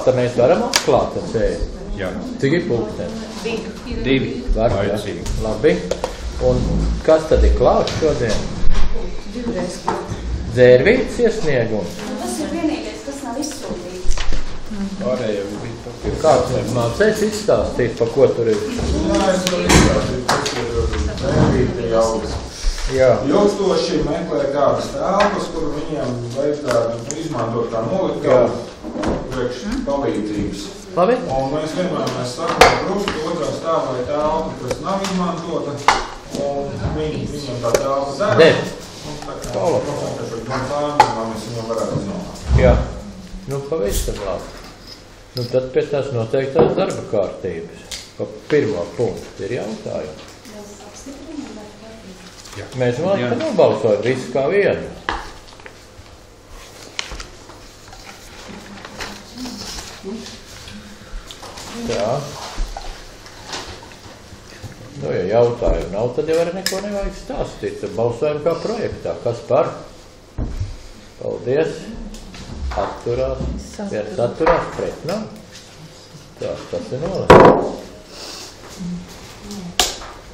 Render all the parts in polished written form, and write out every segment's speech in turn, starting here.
Valter, mēs varam atklāt ar sēdi? Jā. Cik ir pulksteni? 2. Var, jā. Labi. Un kas tad ir klāts šodien? 2 reizes klāt. Dzērvītas iesniegums. Tas ir vienīgais, kas nav izsūtīts. Pārējā Kāds mums mācēs izstāstīt, pa ko tur ir? Jā. Ilgstoši meklē kādas telpas, kur viņiem vajadzētu izmantot kā nolikamu priekš palīdzības. Labi. Un mēs vienmēr sakām krustu otrā stāvā telpa, kas nav izmantota, un viņiem tā telpa dara. Deb. Jā. Nu, pavisam labi. Nu, tad pēc tās noteiktās darba kārtības. Pa pirmo punktu ir jautājumi. Mēs domājam, ka nobalsojam visu kā vienu. Tā. Nu, ja jautājumu nav, tad jau arī neko nevajag stāstīt. Tad balsojam kā projektā. Kas par? Paldies. Atturās. Viens atturās, pret nav. Tā, tas ir nolasīts.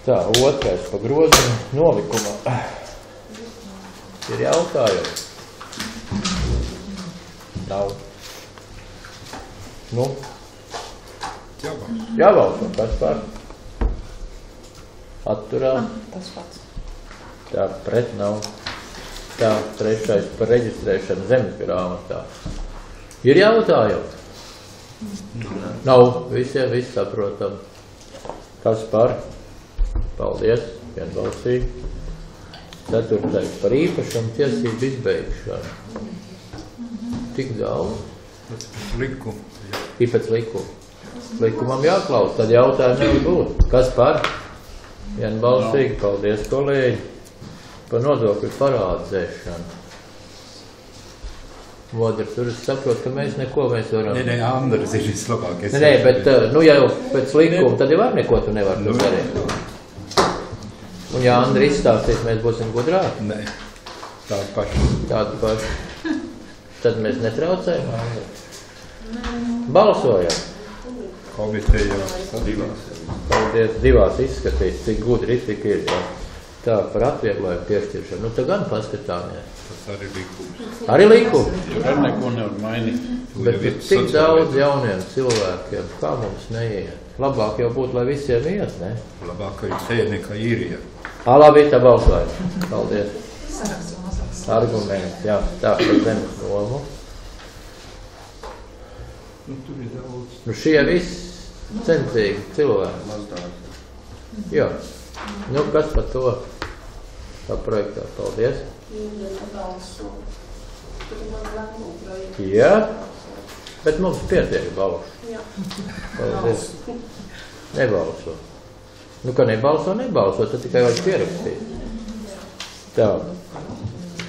Tā, otrais pa groziņu nolikumā. Ir jautājumi? Nav. Nu? Jābalso, kas par? Atturās. Tas pats. Tā, pret nav. Tā, trešais par reģistrēšanu zemes grāmatā. Ir jautājumi? Nav. Visiem viss saprotam. Kas par? Paldies. Vienbalsīgi. Ceturtais par īpašumu tiesību izbeigšanu. Tik daudz? Likumu. Pēc likuma. Likumam jāklaus, tad jautājumi nevar būt. Kas par? Vienbalsīgi. Paldies, kolēģi. Par nodokļu parādzēšanu. Vodri, tur es saprotu, ka mēs neko varam. Nē, Andris ir vislabākais. Nē, bet, nu, ja jau pēc likuma, tad jau var neko tu nevar tur darīt. Un ja Andri izstāstīs, mēs būsim gudrāki? Nē, tādu pašu. Tādu pašu. Tad mēs netraucējam, Andri. Balsojam. Komitejā divās. Paldies, divās izskatīs, cik gudri tik ir. Jā. Tā, par atvieglojumu piešķiršanu. Nu, tad gan paskatāmies. Tas arī likums. Arī likums. Jo ar neko nevar mainīt. Bet ir tik daudz jauniem cilvēkiem, kā mums neiet. Labāk jau būtu, lai visiem iet, ne? Labāk, ka ir te nekā īrija. Labi, tā balsojam. Paldies. Arguments, jā. Tā, par zemes nomu. Nu, tur ir daudz. Nu, šie visi centīgi cilvēki. Mazdāk. Jā. Nu, kas par to? Tā projektā. Paldies. Jā. Bet mums pietiek balsu. Paldies. Nebalso. Nu, ka nebalso, tad tikai vajag pierakstīt. Tā.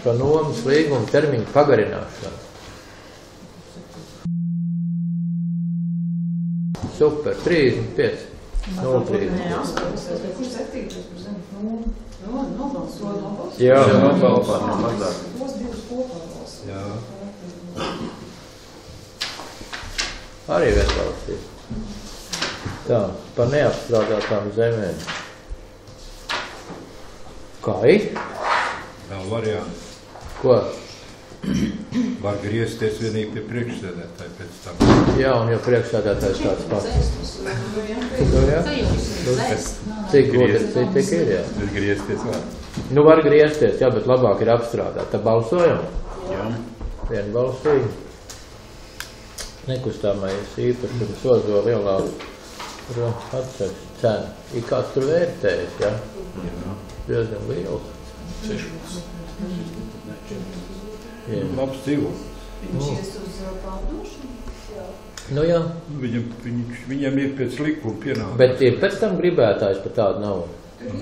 Pa nomas līguma termiņu pagarināšanu. Super, 35. 0,35. Jā, nobalsot no mazāk. Jā. arī vienbalsīgi. Tā, par neapstrādātām zemēm. Kā ir? Nav varianti. Ko? Var griezties vienīgi pie priekšsēdētāja pēc tam. Jā, un jau priekšsēdētājs tāds pats. Cik gudri cik ir, jā? Bet griezties var. Nu, var griezties, jā, bet labāk ir apstrādāt. Tad balsojam? Jā. Vienbalsīgi. Nekustāmais īpašums Ozola ielā atceļ cenu. Ir kāds tur vērtējis, jā? Jā. Diezgan liels. 16. Jā. Labs dzīvos. Viņš ies uz pārdošanu? Nu jā. Viņam ir pēc likuma pienākums. Bet ir pēc tam gribētājs par tādu naudu.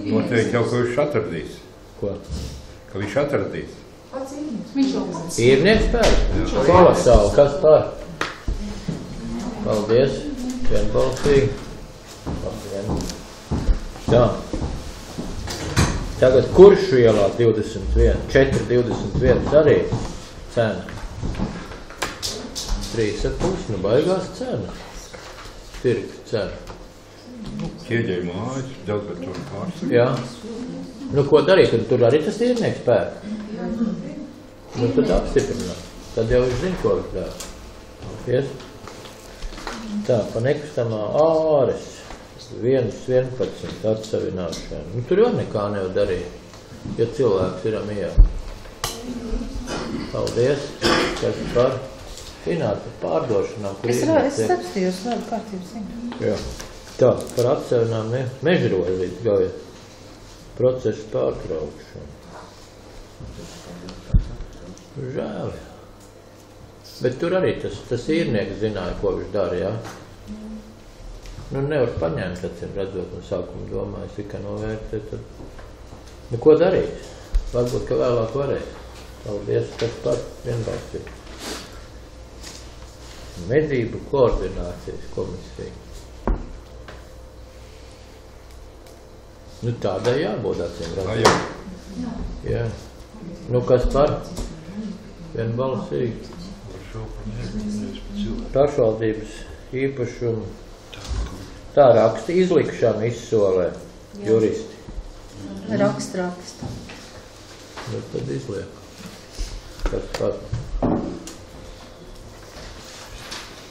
Noteikti jau, ka viņš atradīs. Ko? Ka viņš atradīs. Īrnieks pēc? Kolosāli. Kas par? Paldies. Vienbalsīgi. Tā. Tagad Kuršu ielā 21, 4,21 arī cena. 3,5, nu baigās cena. Pirka cena. Ķieģēja mājas, dzelzbetonu pārsaka. Jā. Nu, ko darīt? Un tur arī tas īrnieks pērk. Nu, tad apstiprināt. Tad jau viņš zina, ko viņš dara. Pies? Tā, pa nekustamā āres. 1,11 atsavināšana. Nu, tur jau nekā nevar darīt, ja cilvēks ir mierā. Paldies, kas par finansu pārdošanām. Es sapstījos, labi, kārtības zinu. Jā. Tā, par atsevinām mežrolīt gaujas procesu pārtraukšanu. Žēl. Bet tur arī tas īrnieks zināja, ko viņš dara, jā? Nu, nevar paņemt, acīm redzot, no sākuma domāju, tikai novērtēt, tad... Nu, ko darīt? Varbūt, ka vēlāk varēs. Paldies, kas par vienbalsību. Medību koordinācijas komisija. Nu, tādai jābūt, acīm redzot. Jā. Nu, kas par vienbalsīgi? Pašvaldības īpašumu. Tā raksta izlikšana izsolē, juristi. Raksta. Nu, tad izliek. Kas par?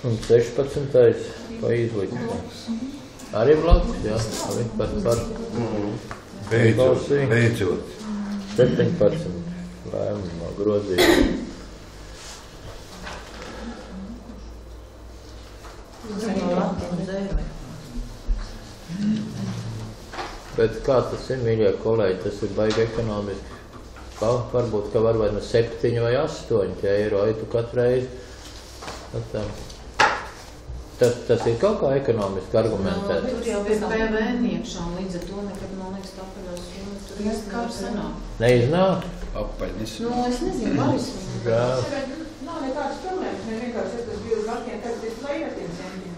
Un 16. pa izlikšanu. Arī blakus, jā? Arī par. Beidzot. 17. Lēmumā grozījuma. Bet kā tas ir, mīļie kolēģi, tas ir baigi ekonomiski. Varbūt, ka var vai no 7 vai 8 eiro, ja tu katru reizi. Tas ir kaut kā ekonomiski argumentēt. Tur jau ir PVN iekšā, un līdz ar to nekad, man liekas, tāpēc, tur īsti sanāk. Neiznāk? Apaļnis. Nu, es nezinu, varis. Jā. Nav nekādas problēmas, ne vienkārši tas bija uz vakiem, tagad ir lejatiem centiem.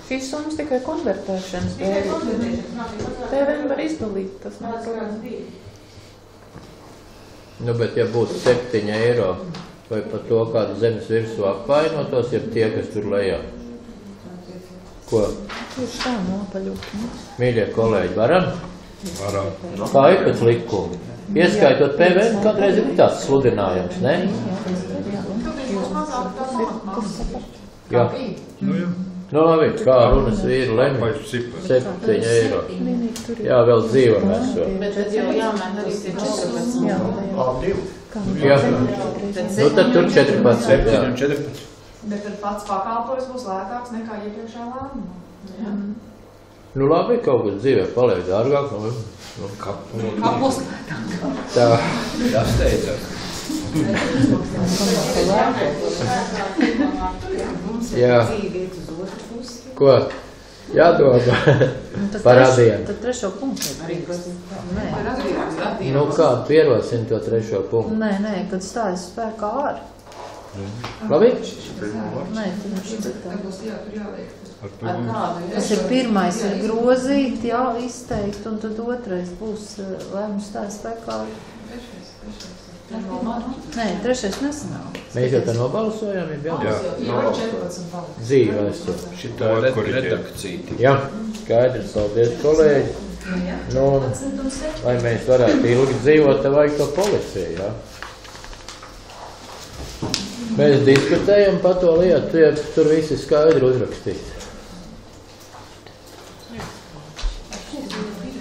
Šīs summas tikai konvertēšanas dēļ. PVN var izdalīt, tas nav problēma. Nu, bet ja būtu 7 eiro, vai par to kādu zemes virsmu apvainotos, ja tie, kas tur lejā? Ko? Tieši tā nopaļūt. Mīļie kolēģi, varam? Varam. Kā ir pēc likuma? Ieskaitot PVN, kādreiz ir tāds sludinājums, ne? Jā. Nu, jā. Nu, labi, kā runas vīru lemj 7 eiro. Jā, vēl dzīvam esot. Bet tad jau jāmēn arī tie 14. Jā. Nu, tad tur 14. Jā. Bet tad pats pakalpojums būs lētāks nekā iepriekšā lēmumā. Nu, labi, kaut kas dzīvē paliek dārgāk. Nu, Kapus lētāk. tā. Jāsteidzas. Jā. Ko? Jādod parādījām. Tad trešo punktu. Nē. Nu, kā pierosim to trešo punktu? Nē, kad stājas spēkā ār. Labi? Nē, tad viņš ir tā. Ar kādu? Tas ir pirmais ir grozīt, jā, izteikt, un tad otrais būs lēmums stājas spēkā ār. Nē, trešais nesanāk. Mēs jau tā nobalsojām, Jā. dzīvē esot. Šitā redakcija. Jā, skaidrs, paldies, kolēģi. Nu, lai mēs varētu ilgi dzīvot, tad vajag to policiju, jā. Mēs diskutējam par to lietu, ja tur visi skaidri uzrakstīts.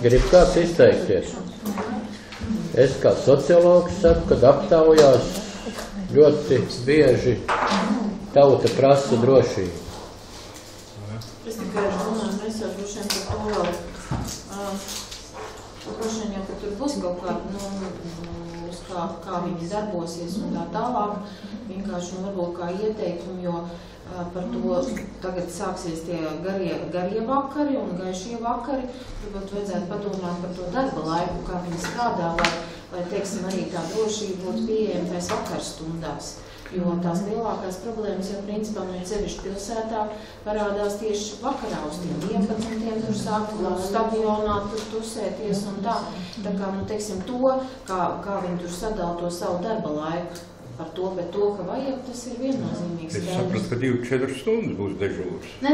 Grib kāds izteikties? Es kā sociologs saku, kad aptaujās ļoti bieži tauta prasa drošību. Es tikai domāju, mēs jau droši vien par to vēl, droši vien jau, ka tur būs kaut kāda, kā viņi darbosies un tā tālāk, vienkārši varbūt kā ieteikumu, jo par to tagad sāksies tie garie vakari un gaišie vakari, varbūt vajadzētu padomāt par to darba laiku, kā viņi strādā, lai teiksim, arī tā drošība būtu pieejama tais vakarstundās. Jo tās lielākās problēmas jau principā no sevišķi pilsētā parādās tieši vakarā uz tiem 11. tur sāk stadionā tur tusēties un tā. Tā kā, teiksim, to, kā viņi tur sadala to savu darba laiku. par to, bet to, ka vajag, tas ir viennozīmīgs. Es sapratu, ka 2-4 stundas būs dežūrs. Nē,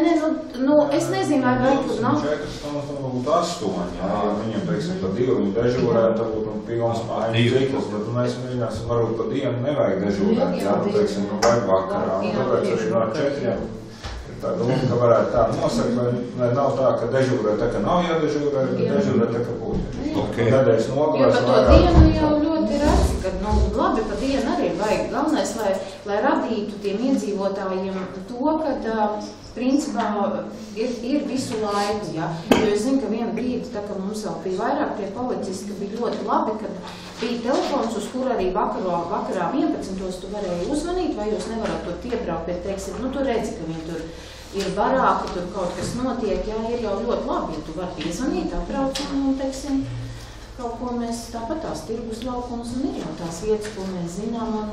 es nezinu, vai vajag, 4 stundas būtu 8, jā, ja viņam, teiksim, pa 2 viņi dežūrēt, tad būtu pilns mājas cikls, bet mēs mēģināsim varbūt pa dienu nevajag dežūrēt, jā, teiksim, vajag vakarā, un tāpēc arī no 4. Tā doma, ka varētu tā nosakt, vai nav tā, ka dežūrē tā, ka nav jādežūrē, bet dežūrē tā, ka būtu. Nedēļas nogalēs jo par to dienu jau ļoti redz, ka, labi, pa dienu arī vajag. Galvenais, lai radītu tiem iedzīvotājiem to, ka, principā, ir visu laiku, ja. Jo es zinu, ka vienu brīdi, tā kā mums vēl bija vairāk tie policisti, ka bija ļoti labi, kad bija telefons, uz kur arī vakarā 11. tu varēji uzvanīt, vai jūs nevarat tur iebraukt, bet, teiksim, tu redzi, ka viņi tur ir barāki, tur kaut kas notiek, jā, ir jau ļoti labi, ja tu vari piezvanīt, atbrauc un, teiksim, kaut ko mēs tāpat tās tirgus laukums un ir jau tās vietas, ko mēs zinām un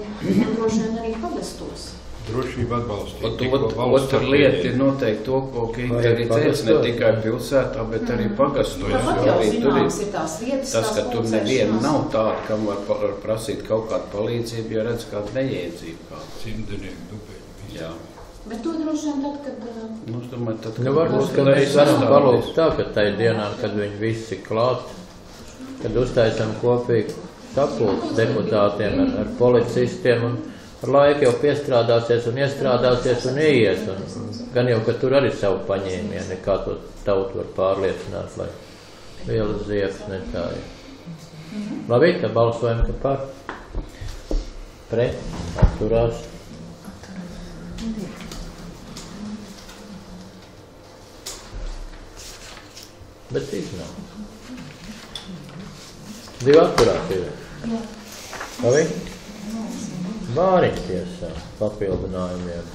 droši vien arī pagastos. Drošība atbalstīt. Otra lieta ir noteikti to, ko Kinga arī teica, ne tikai pilsētā, bet arī pagastos. Tāpat jau zināms ir tās vietas, tas, ka tur neviena nav tāda, kam var prasīt kaut kādu palīdzību, jo redz kādu neiedzību kādu. Cimdenieku dubēļu. Jā. Bet to droši vien tad, kad... Es domāju, tad, kad varbūt, ka mēs varam palūgt tā, ka tai dienā, kad viņi visi klāt, kad uztaisam kopīgi sapulces deputātiem ar policistiem un ar laiku jau piestrādāsies un iestrādāsies un ieies. Un gan jau, ka tur arī savu paņēmienu, kā to tautu var pārliecināt, lai vielas ziepes netāja. Labi, ka balsojam, ka par. Pret, atturās. Bet iznāk. 2 atturās ir. Labi? Bāriņu tiesā papildinājumiem.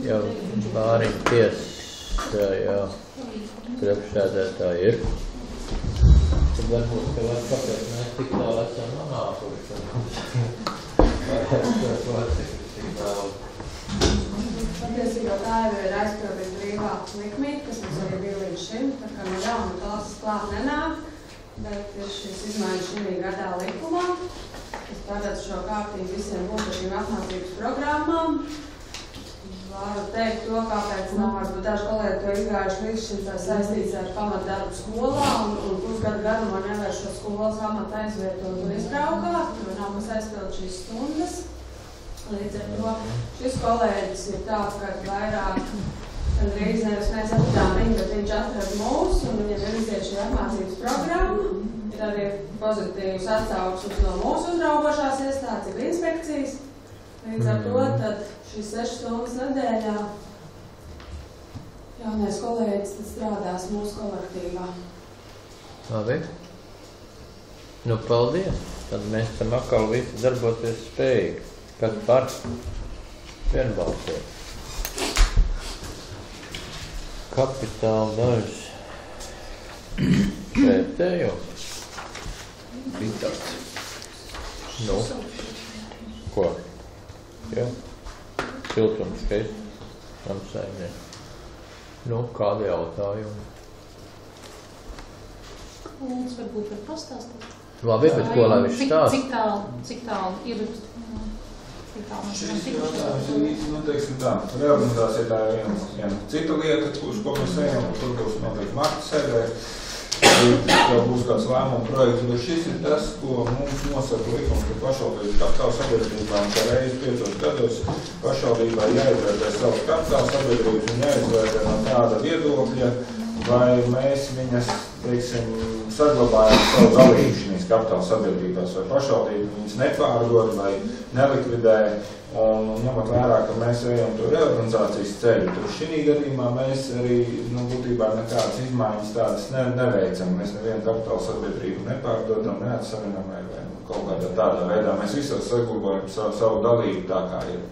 Jau bāriņu tiesā, jā, priekšsēdētāji ir. Tad varbūt, ka var kāpēc mēs tik tālu esam nonākuši. Patiesībā tā jau ir aizpildīt brīvā likmīte, kas mums arī bija līdz šim, tā kā no jauna klases klāt nenāk, bet ir šīs izmaiņas šī gadā likumā. Es paredzu šo kārtību visiem būtišķiem apmācības programmām. Varu teikt to, kāpēc nav varbūt daži kolēģi to izgājuši līdz šim, tā saistīts ar pamatdarbu skolā un pusgadu garumā nevar šo skolas pamatu aizvietot un izbraukāt, jo nav kas aizpild šīs stundas. Līdz ar to šis kolēģis ir tāds, ka vairāk gandrīz nevis mēs atradām viņu, bet viņš atrad mūs un viņam ir iziet šī apmācības programma. Ir arī pozitīvs atsauksmes no mūsu uzraugošās iestādes, ir inspekcijas. Līdz ar to tad šīs 6 stundas nedēļā jaunais kolēģis tad strādās mūsu kolektīvā. Labi. Nu, paldies. Tad mēs tam atkal visi darboties spējīgi. Kas par vienbalsot. Kapitāla daļas vērtējums. Bija tāds. Nu, ko? Jā. Siltums skaists. Namsaimnie. Nu, kādi jautājumi? Mums varbūt var pastāstīt. Labi, bet ko lai viņš stāst? Cik tālu ir... Šis jautājums ir, teiksim tā, reorganizācija tā ir viena cita lieta, ko mēs ejam, tur būs noteikti marta sēdē, jau būs kāds lēmuma projekts, bet šis ir tas, ko mums nosaka likums, ka pašvaldības kapitāla sabiedrībām, ka reizi 5 gados pašvaldībā jāizvērtē savas kapitāla sabiedrības un jāizvērtē no tāda viedokļa, vai mēs viņas, teiksim, saglabājam savu dalību šīs kapitāla sabiedrībās, vai pašvaldība viņas nepārdod vai nelikvidē, un ņemot vērā, ka mēs ejam to reorganizācijas ceļu. Tur šī gadījumā mēs arī, būtībā nekādas izmaiņas tādas neveicam. Mēs nevienu kapitāla sabiedrību nepārdodam, neatsavinam vai kaut kādā tādā veidā. Mēs visos saglabājam savu dalību tā kā ir.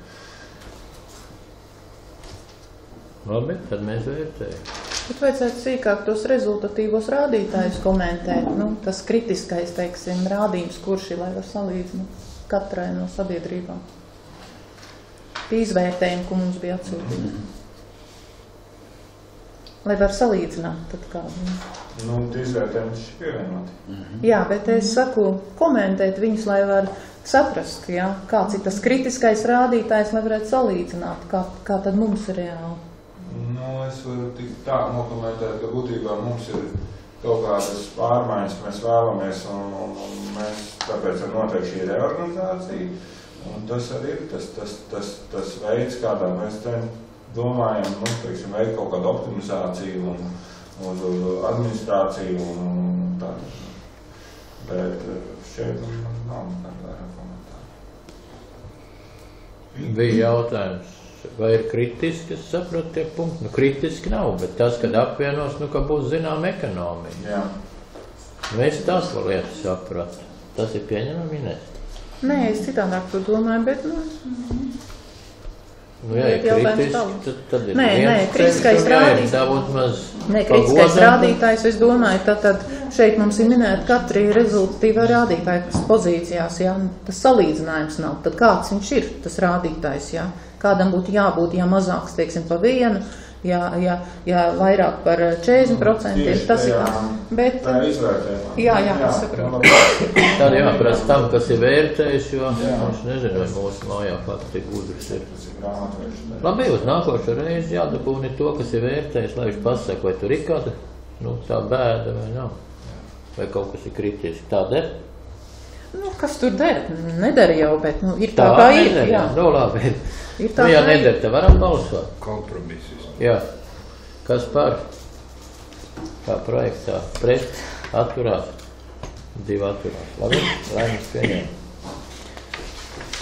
Labi, tad mēs vērtējam. Bet vajadzētu sīkāk tos rezultatīvos rādītājus komentēt. Tas kritiskais, teiksim, rādījums, kurš ir, lai var salīdzināt katrai no sabiedrībām. Izvērtējumu, ko mums bija atsūtīti. Lai var salīdzināt, tad kādu. Izvērtējumi taču pievienoti. Jā, bet es saku, komentēt viņus, lai var saprast, jā, kāds ir tas kritiskais rādītājs, lai varētu salīdzināt, kā tad mums ir reāli. Nu, es varu tik tā nokomentēt, ka būtībā mums ir kaut kādas pārmaiņas, ka mēs vēlamies, un mēs tāpēc ir noteikti šī reorganizācija, un tas arī ir tas veids, kādā mēs domājam, nu, teiksim, veikt kaut kādu optimizāciju un administrāciju un tā. Bet šeit nav nekādā komentāra. Bija jautājums, vai ir kritiski, es saprotu tie punkti? Nu, kritiski nav, bet tas, kad apvienos, nu, ka būs zinām ekonomija. Jā. Mēs tās vēl lietas sapratu. Tas ir pieņemami, Ines? Nē, es citādāk to domāju, bet, Nu, ja ir kritiski, tad ir kritiskais rādītājs. Kritiskais rādītājs, es domāju, tad šeit mums ir minēta katri rezultatīvā rādītāja pozīcijās, jā, tas salīdzinājums nav. Tad kāds viņš ir, tas rādītājs, jā? Kādam būtu jābūt, ja mazāks, teiksim, pa 1, ja vairāk par 40%, tas ir kā. Bet, tā ir izvērtējumā. Jā, es saprotu. Tad jāprasa tam, kas ir vērtējis, jo viņš nezinu, vai mūsu mājā pats tik gudrs ir. Labi, uz nākošo reizi jādabūni to, kas ir vērtējis, lai viņš pasaka, vai tur ir kāda, tā bēda vai nav. Vai kaut kas ir kritiski. Tā der? Kas tur der? Nedara jau, bet ir tā kā ir. Jā, labi. Ir tā, ja nedara, te varam balsot. Kompromisis. Jā. Kas par? Kā projektā? Pret? Atturās? 2 atturās. Labi? Lēmums pieņem.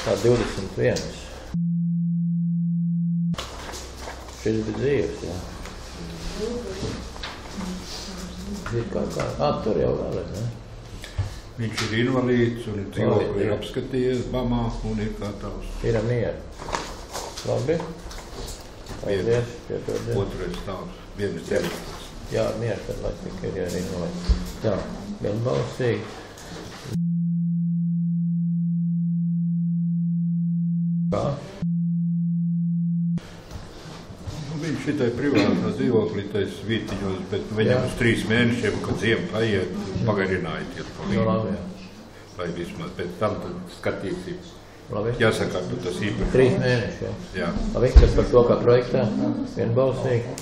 Tā 21. Šis bija dzīves, jā. Ir kaut kā. Tur jau vēl ir, ne? Viņš ir invalīds un dzīvokli ir apskatījies Bamā un ir gatavs. Ir miera. Labi. Paldies. Piedodies. Otrais stāvs. Vienas ķerpas. Jā, miera, tad lai tik ir arī invalīds. Jā, vienbalsīgi. Kā? Viņš šitai privātā dzīvoklī tais vītiņos, bet viņam uz 3 mēnešiem, kad ziema paiet, pagarinājiet iet pa līdzi. Labi, jā. Lai vismaz pēc tam tad skatīsies. Labi. Jāsaka, ka tas īpaši. 3 mēneši, jā. Jā. Labi, kas par to kā projektā? Vienbalsīgi.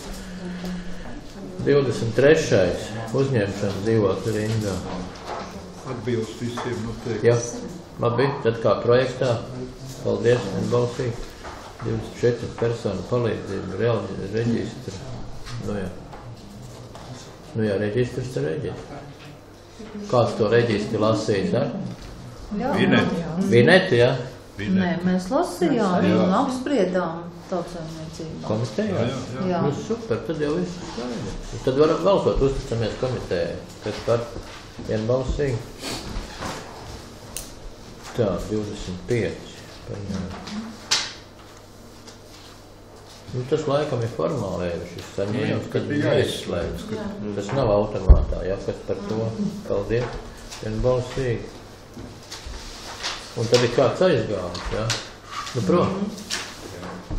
23. Uzņemšana dzīvokļa rindā. Atbilst visiem noteikti. Jā. Labi, tad kā projektā? Paldies, vienbalsīgi. 24 personu palīdzību, reāli reģistri. Nu jā, reģistrs ir reģistrs. Kāds to reģistri lasīs, ar? Vineti. Vineti, jā? Nē, mēs lasījām un apspriedām tautsājumniecību. Komitejā? Jā. Nu super, tad jau viss ir skaidrs. Tad varam balsot, uzticamies komitejai. Kas par vienbalsīgi? Tā, 25. Nu, tas laikam ir formāli, šis saņēmums, kad ir jāizslēdz. Tas nav automātā, jā, kas par to. Paldies, vienbalsīgi. Un tad ir kāds aizgājums, jā? Nu, prom.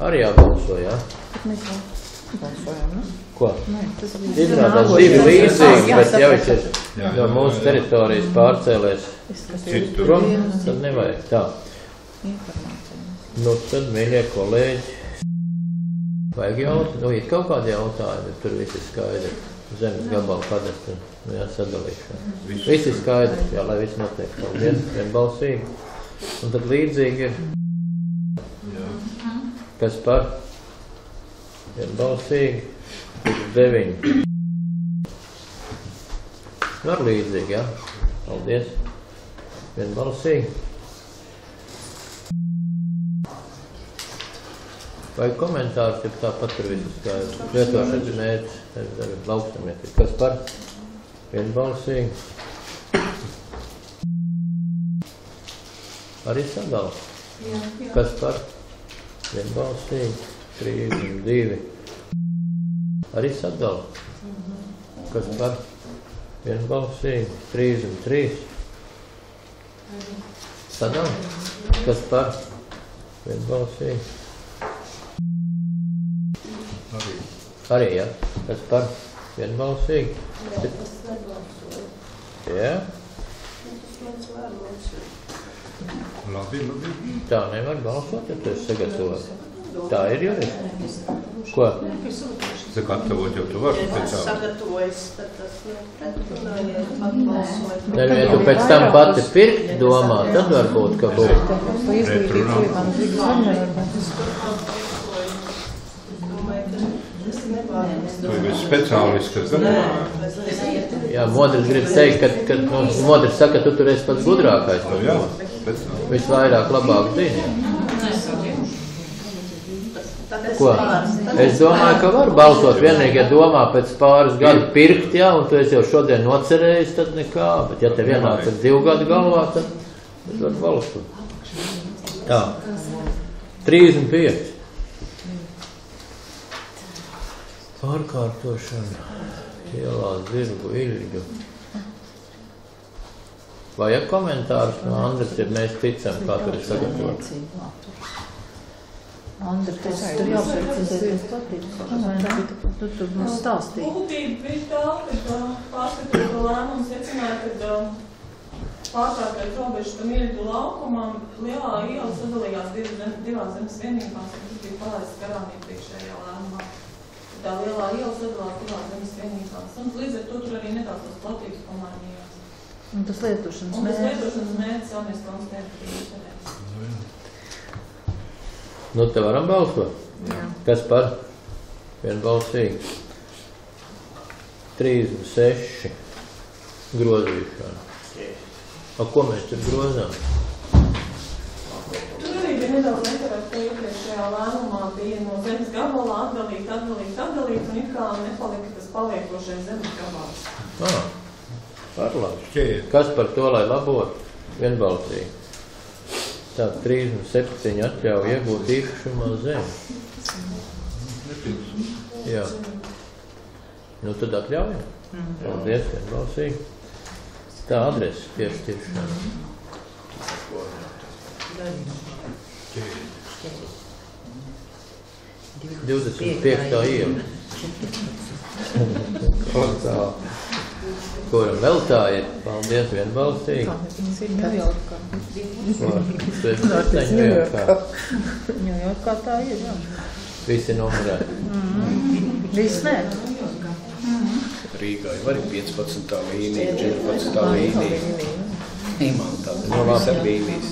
Arī jābalso, jā? Mēs balsojam, ne? Ko? Nē, tas bija Izrādās 2 līdzīgi, bet jau viņš ir no mūsu teritorijas pārcēlēs prom, tad nevajag tā. Nu, tad, mīļie kolēģi, vajag jautāt, ir kaut kādi jautājumi, tur viss ir skaidri. Zemes gabalu kadastru, sadalīšana. Viss ir skaidri, jā, lai viss notiek. Paldies, vienbalsīgi. Un tad līdzīgi ir. Kas par? Vienbalsīgi. 9. Var līdzīgi, jā. Paldies. Vienbalsīgi. Vai komentārs, ja tāpat tur visu skaidrs? Lietošanas mērķis, lauksamniecība. Kas par? Vienbalsīgi. Arī sadala. Kas par? Vienbalsīgi. 3 un 2. Arī sadala. Kas par? Vienbalsīgi. 3 un 3. Sadala. Kas par? Vienbalsīgi. Arī, jā. Kas par? Vienbalsīgi. Jā. Labi. Tā nevar balsot, ja tu esi sagatavot. Tā ir juristi. Ko? Sagatavot jau tu vari speciāli. Sagatavojas, tad tas atbalsot. Ja tu pēc tam pati pirkt domā, tad varbūt, ka būtu. Tu esi speciālists, kas gatavo. Jā, Modris grib teikt, ka Modris saka, ka tu tur esi pats gudrākais. Jā, visvairāk labāk zini. Ko? Es domāju, ka var balsot. Vienīgi, ja domā pēc pāris gadu pirkt, jā, un tu esi jau šodien nocerējis, tad nekā. Bet ja te vienāds ar 2 gadu galvā, tad var balsot. Tā. 35. Pārkārtošana. Ielā zirgu ilģu. Vajag komentārus no Andres, ja mēs ticam, kā tur ir sagatavot. Andri, tur jāprecizēties patīk. Tu tur mums stāstīji. Būtība bija tā, ka pārskatot lēmumu secināja, ka pārkārtot robežu pa Mirdu laukumam lielā iela sadalījās divās zemes vienībās, un tas bija palaists garām iepriekšējā lēmumā. Tā lielā iela sadalās divās zemes vienībās, un līdz ar to tur arī nedaudz tās platības pamainījās. Un tas lietošanas mērķis? Un tas mērķis? lietošanas mērķis jau mēs konstatējam, ka ir izdarēts. Nu, te varam balsot? Jā. Kas par? Vienbalsīgi. 36 grozīšana. A ko mēs tur grozām? Tur arī bija nedaudz nekarāt, ka iepriekšējā lēmumā bija no zemes gabalā atdalīt, un it kā nepalika tas paliekošais zemes gabals. Parlabi. Kas par to, lai labot? Vienbalsīgi. Tā 37 atļauj iegūt īpašumā zemi. Jā. Nu tad atļaujam. Paldies, vienbalsīgi. Tā adrese piešķiršana. 25. iela. Kuram vēl tā ir? Paldies, vienbalsīgi. Viņas ir Ņujorkā. Ņujorkā tā ir, jā. Visi numurēti. Viss nē. Rīgā jau arī 15. līnija, 14. līnija. Man tāda visar līnijas.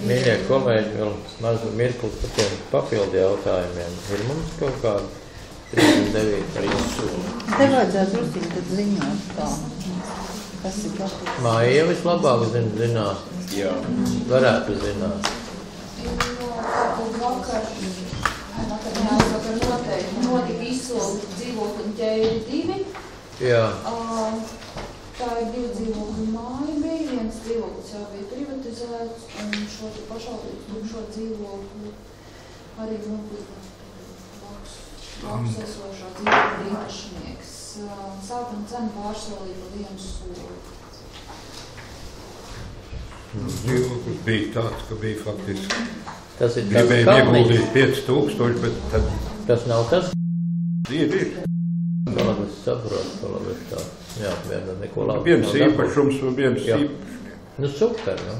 Mīļie kolēģi, vēl mazu mirkli par tiem papildu jautājumiem. Ir mums kaut kādi 39 arī soli. Te vajadzētu uzsīt, tad ziņot tā. Kas ir katrs? Māja vislabāk zināt. Jā. Varētu zināt. Vakar notika izsoli dzīvokļu un ķēri 2. Jā. Tā ir 2 dzīvokļu māja bija, 1 dzīvoklis jau bija privatizēts, un šo pašvaldības tukšo dzīvokļu arī blakus esošā dzīvokļu īpašnieks. Sākuma cena pārsolīja pa 1 soli. Dzīvoklis bija tāds, ka bija faktiski. Tas ir gribēja ieguldīt 5000, bet tad... Tas nav tas? Ir. Labi, es saprotu, ka labi ir tā. Jā, vienam neko labi. Viens īpašums un viens īpašums. Nu, super, nu.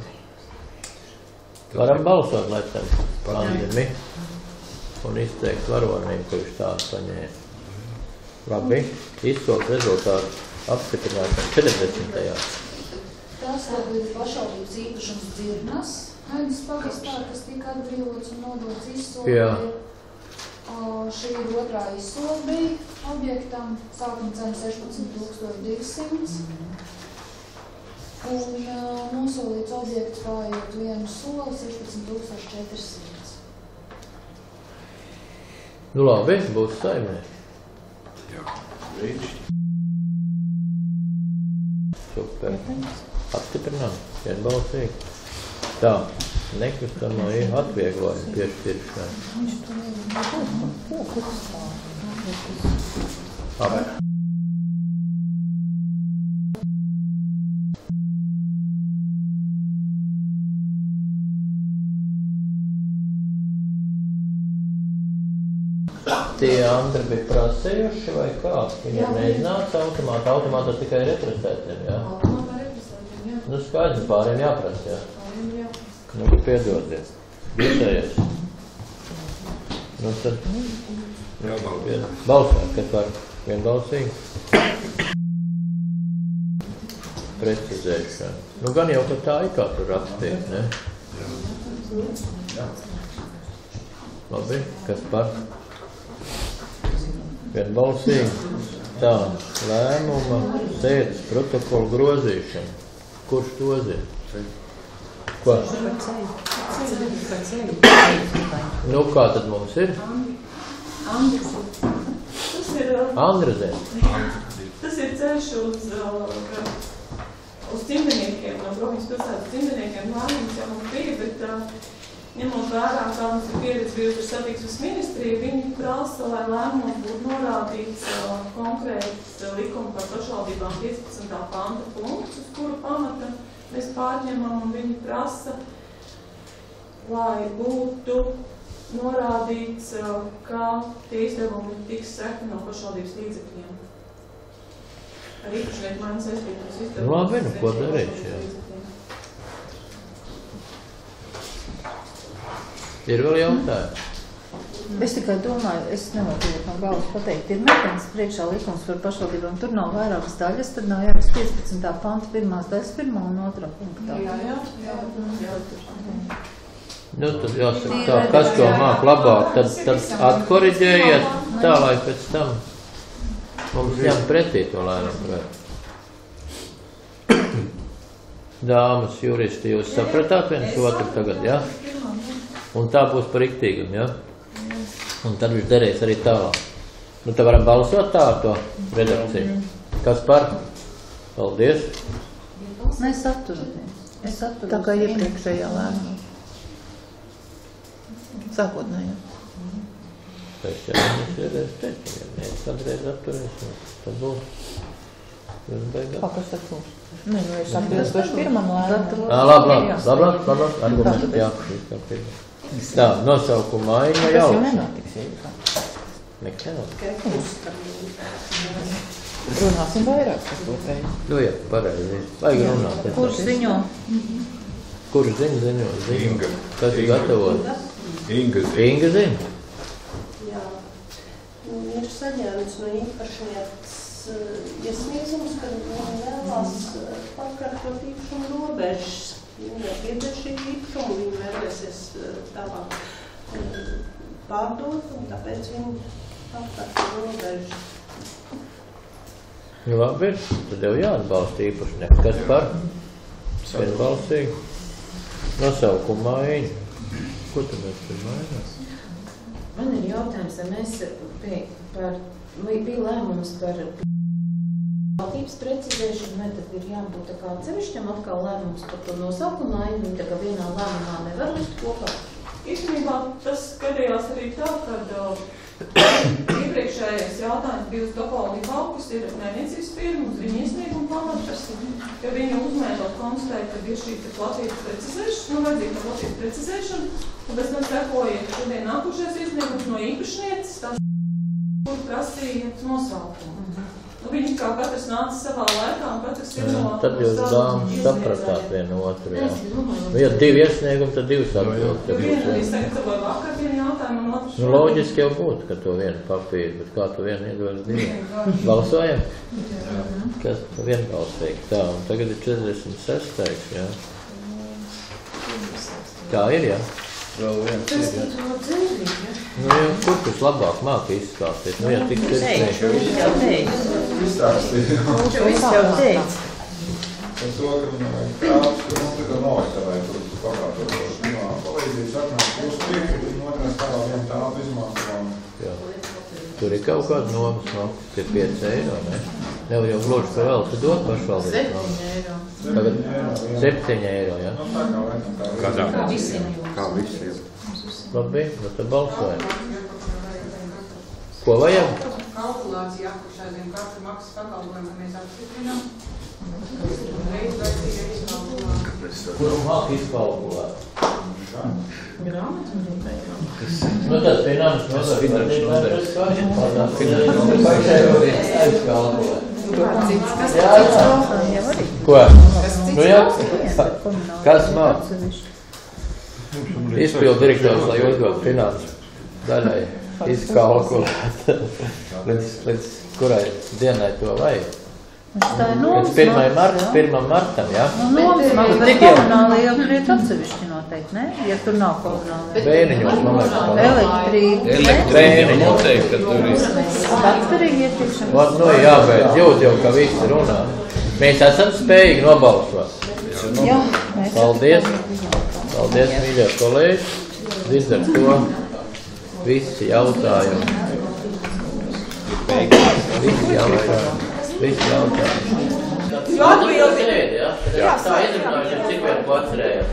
Varam balsot, lai tam pandemi un izteikt varonību, kurš tādu paņēma. Labi, izsolt rezultātu apstiprināšanu 40. Tas ir pašvaldības īpašums Dzirnas. Ainas pagastā, kas tika atbrīvots un nodots izsoli. Jā. Šī ir otrā izsoli bija objektam. Sākuma cena 16,200. Un nosolīts objekts pājot 1 soli 16,400. Nu labi, būs saimnieki. Jā, brīnišķīgi. Super. Apstiprinām, vienbalsīgi. Tā, nekustamo atvieglojumu piešķiršanai. Labi. Tie Andri bija prasējuši vai kā? Viņam neiznāca automātos tikai represētiem, jā? Automātā represētiem, jā. Nu skaidrs, pāriem jāprasa, jā? Pāriem jā. Nu, piedodiet. Vietējais. Nu, tad... Balsāt, kas var vienbalsīgi. Precizēšana. Nu, gan jau, ka tā ir kā tur rakstīt, ne? Labi, kas par? Vienbalsīgi. Tā, lēmuma sēdes protokolu grozīšana. Kurš to zina? Ko? Nu, kā tad mums ir? Andrezē. Tas ir ceļš uz cimdeniekiem, no provinces pilsētas cimdeniekiem lēmums jau mums bija, bet ņemot vērā, kā mums ir pieredze bijusi ar satiksmes ministriju, viņi prasa, lai lēmumos būtu norādīts konkrēts likuma par pašvaldībām 15. panta punkts, uz kuru pamata mēs pārņemam, un viņi prasa, lai būtu norādīts, ka tie izdevumi tiks sekti no pašvaldības līdzekļiem. Ar īpašnieku mani saistītos izdevumus. Labi, nu, ko darīt, jā. Ir vēl jautājumi? Es tikai domāju, es nevaru no galvas pateikt, ir meklējums priekšā likums par pašvaldībām, tur nav vairākas daļas, tad nav jāraksta 15. panta pirmās daļas, 1. un 2. punktā. Jā. Nu, tad jāsaka tā, kas to māk labāk, tad atkoriģējiet tā, lai pēc tam mums ņem pretī to lēmumu. Dāmas juristi, jūs sapratāt viens otru tagad, jā? Un tā būs par riktīgam, jā? Un tad viņš derēs arī tālāk. Nu, tad varam balsot tā ar to redakciju. Kas par? Paldies. Mēs atturamies. Tā kā iepriekšējā lēmumā. Sākotnējā. Pēc mēs reiz pēc, ja mēs kādreiz atturēsim, tad būs. Kā kas tad būs? Nē, nu es atbilstoši pirmam lēmumu. Labi, argumenti, jā. Tā, nosaukuma maiņa jau. Tas jau nenotiks, ja Nekā. Runāsim vairāk par to pēc. Nu, jā, pareizi. Vajag runāt. Kurš ziņo? Kurš ziņo? Inga. Kas ir gatavot? Inga zina. Jā. Ir saņēmts no īpašnieks iesniegums, kad viņi vēlās pakārtot īpašumu robežas. Viņi pieder šī īpašumu, viņi vēlēsies tālāk pārdot, un tāpēc viņi pakārtot robežas. Labi, tad jau jāatbalsta īpašnieks. Kas par? Vienbalsīgi. Nosaukuma maiņa. Ko tad mēs tur mainās? Man ir jautājums, vai mēs bija lēmums par valdības precizēšanu, vai tad ir jābūt tā kā atsevišķam atkal lēmums par to nosaukumu maiņu, viņi tā kā vienā lēmumā nevar likt kopā? Īstenībā tas skatījās arī tā, kad iepriekšējais jautājums bija uz Topolību augus, ir mēniecības firma uz viņu iesniegumu pamatas, ka viņi uzmērot konstatēja, ka ir šī platības precizēšana, vajadzīga platības precizēšana, un pēc tam sekoja šodien nākušais iesniegums no īpašnieces, tās kur prasīja nosaukumu. Viņi kā katrs nāca savā laikā, un katrs ir no... Tad jūs dāmas sapratāt vienu otru, jā. Nu, ja divi iesniegumi, tad divas atbildes. Vienu arī sagatavoja vakar vienu jautājumu, un otru... Nu, loģiski jau būtu, ka to vienu papīru, bet kā to vienu iedod divi? Balsojam? Kas vienbalsīgi. Tā, un tagad ir 46. jā. Tā ir, jā. Vēl viens ir, jā. Nu, jau kur tas labāk māka izstāstīt? Nu, ja tik Izstāstīt. Viss jau teica. Par to, ka viņam vajag krāpes, ka mums tā kā novajag tur pakārtotos. Palīdzības atnāk plus priekšu, un otrais tālā vienu tālu izmantojām. Jā. Tur ir kaut kāda nomas maksa, tie 5 eiro, ne? Nevar jau gluži par vēl, tu dod pašvaldības nomas. 7 eiro. Tagad 7 eiro, jā? Nu, tā kā laikam tā. Kādā? Kā visiem jums. Kā visiem. Labi, nu tad balsojam. Ko vajag? Kalkulācija apkušādiem katru maksas pakalpojumu, ka mēs apstiprinām. Reiz vajadzīga izkalkulācija. Kuru māku izkalkulēt? Grāmatas un Nu tad finanses nodaļas. Ko? Nu jā, kas māk? izpildu direktors, lai uzdod finansu daļai izkalkulēt, līdz kurai dienai to vajag. Tā ir nomas Pēc 1. martam, jā? Nomas maksa, bet komunāli jau tur iet atsevišķi noteikti, ne? Ja tur nav komunāli. Bēniņos, man liekas. Elektrība. Bēniņi noteikti, ka tur ir. Baterija ietiekšana. Vat, nu jābeidz, jūt jau, ka visi runā. Mēs esam spējīgi nobalsot. Jā, Paldies. Paldies, mīļie kolēģi. Līdz ar to visi jautājumi. Visi jautājumi. Jo atbildi. Jā, tā izrunājuši, cik vien ko atcerējām.